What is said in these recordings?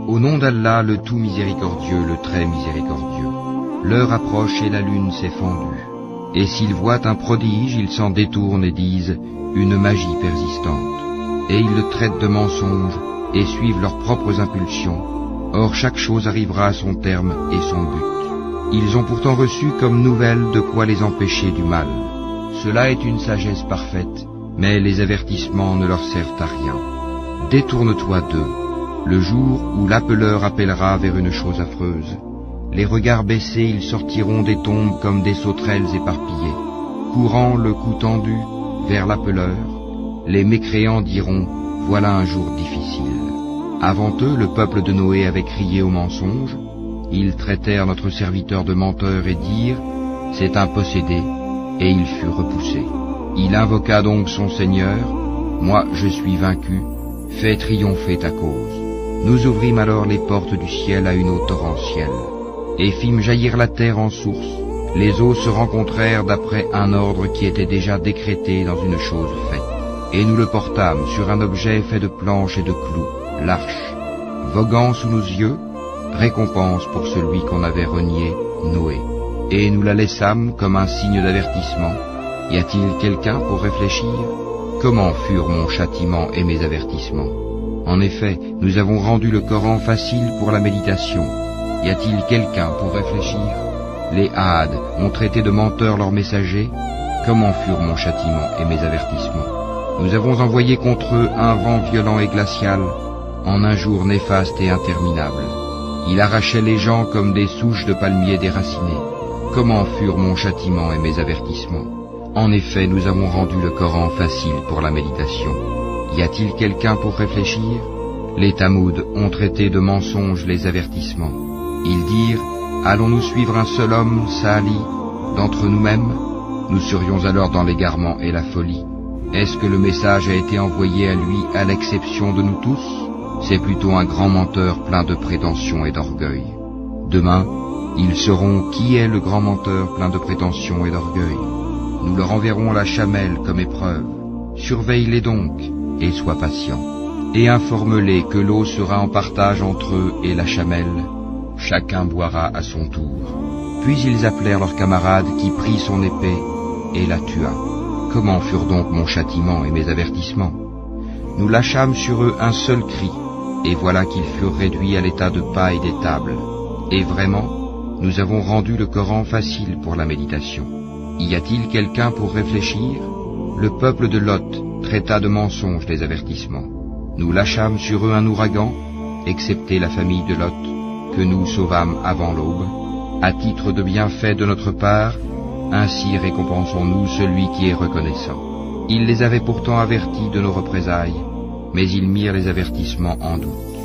Au nom d'Allah, le tout miséricordieux, le très miséricordieux. L'heure approche et la lune s'est fendue. Et s'ils voient un prodige, ils s'en détournent et disent une magie persistante. Et ils le traitent de mensonge et suivent leurs propres impulsions. Or chaque chose arrivera à son terme et son but. Ils ont pourtant reçu comme nouvelle de quoi les empêcher du mal. Cela est une sagesse parfaite, mais les avertissements ne leur servent à rien. Détourne-toi d'eux, le jour où l'appeleur appellera vers une chose affreuse. Les regards baissés, ils sortiront des tombes comme des sauterelles éparpillées. Courant le cou tendu vers l'appeleur, les mécréants diront « Voilà un jour difficile ». Avant eux, le peuple de Noé avait crié au mensonge. Ils traitèrent notre serviteur de menteur et dirent « C'est un possédé », et il fut repoussé. Il invoqua donc son Seigneur « Moi je suis vaincu, fais triompher ta cause ». Nous ouvrîmes alors les portes du ciel à une eau torrentielle, et fîmes jaillir la terre en source. Les eaux se rencontrèrent d'après un ordre qui était déjà décrété dans une chose faite. Et nous le portâmes sur un objet fait de planches et de clous, l'arche, voguant sous nos yeux, récompense pour celui qu'on avait renié, Noé. Et nous la laissâmes comme un signe d'avertissement. Y a-t-il quelqu'un pour réfléchir? Comment furent mon châtiment et mes avertissements? En effet, nous avons rendu le Coran facile pour la méditation. Y a-t-il quelqu'un pour réfléchir? Les Hades ont traité de menteurs leurs messagers. Comment furent mon châtiment et mes avertissements? Nous avons envoyé contre eux un vent violent et glacial, en un jour néfaste et interminable. Il arrachait les gens comme des souches de palmiers déracinées. Comment furent mon châtiment et mes avertissements? En effet, nous avons rendu le Coran facile pour la méditation. Y a-t-il quelqu'un pour réfléchir? Les Tamouds ont traité de mensonges les avertissements. Ils dirent, allons-nous suivre un seul homme, Sali, d'entre nous-mêmes? Nous serions alors dans l'égarement et la folie. Est-ce que le message a été envoyé à lui à l'exception de nous tous? C'est plutôt un grand menteur plein de prétentions et d'orgueil. Demain, ils sauront qui est le grand menteur plein de prétentions et d'orgueil. Nous leur enverrons la chamelle comme épreuve. Surveille-les donc et sois patient. Et informe-les que l'eau sera en partage entre eux et la chamelle. Chacun boira à son tour. Puis ils appelèrent leur camarade qui prit son épée et la tua. Comment furent donc mon châtiment et mes avertissements? Nous lâchâmes sur eux un seul cri, et voilà qu'ils furent réduits à l'état de paille des tables. Et vraiment, nous avons rendu le Coran facile pour la méditation. Y a-t-il quelqu'un pour réfléchir? Le peuple de Lot traita de mensonges les avertissements. Nous lâchâmes sur eux un ouragan, excepté la famille de Lot, que nous sauvâmes avant l'aube. À titre de bienfait de notre part, ainsi récompensons-nous celui qui est reconnaissant. Ils les avaient pourtant avertis de nos représailles, mais ils mirent les avertissements en doute.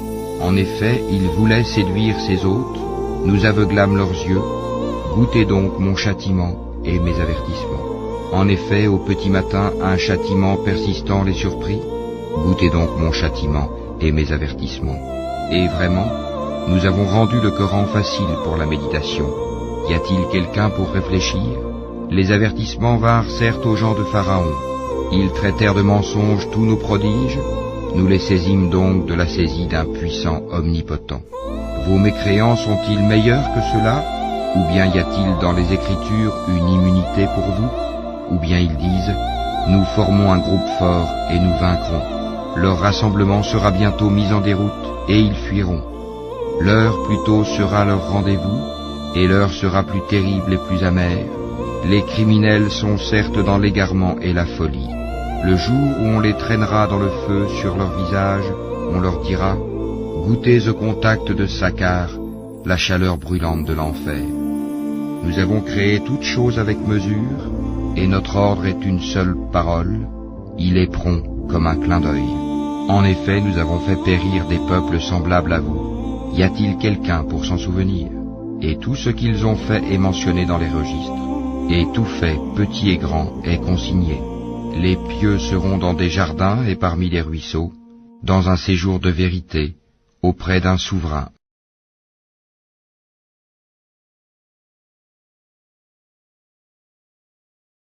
En effet, ils voulaient séduire ses hôtes, nous aveuglâmes leurs yeux. Goûtez donc mon châtiment et mes avertissements. En effet, au petit matin, un châtiment persistant les surprit. Goûtez donc mon châtiment et mes avertissements. Et vraiment, nous avons rendu le Coran facile pour la méditation. Y a-t-il quelqu'un pour réfléchir? Les avertissements vinrent certes aux gens de Pharaon. Ils traitèrent de mensonges tous nos prodiges. Nous les saisîmes donc de la saisie d'un puissant omnipotent. Vos mécréants sont-ils meilleurs que ceux-là? Ou bien y a-t-il dans les Écritures une immunité pour vous? Ou bien ils disent, nous formons un groupe fort et nous vaincrons. Leur rassemblement sera bientôt mis en déroute et ils fuiront. L'heure plutôt sera leur rendez-vous et l'heure sera plus terrible et plus amère. Les criminels sont certes dans l'égarement et la folie. Le jour où on les traînera dans le feu sur leur visage, on leur dira, goûtez au contact de Sakar, la chaleur brûlante de l'enfer. Nous avons créé toute chose avec mesure, et notre ordre est une seule parole, il est prompt comme un clin d'œil. En effet, nous avons fait périr des peuples semblables à vous. Y a-t-il quelqu'un pour s'en souvenir? Et tout ce qu'ils ont fait est mentionné dans les registres. Et tout fait, petit et grand, est consigné. Les pieux seront dans des jardins et parmi les ruisseaux, dans un séjour de vérité, auprès d'un souverain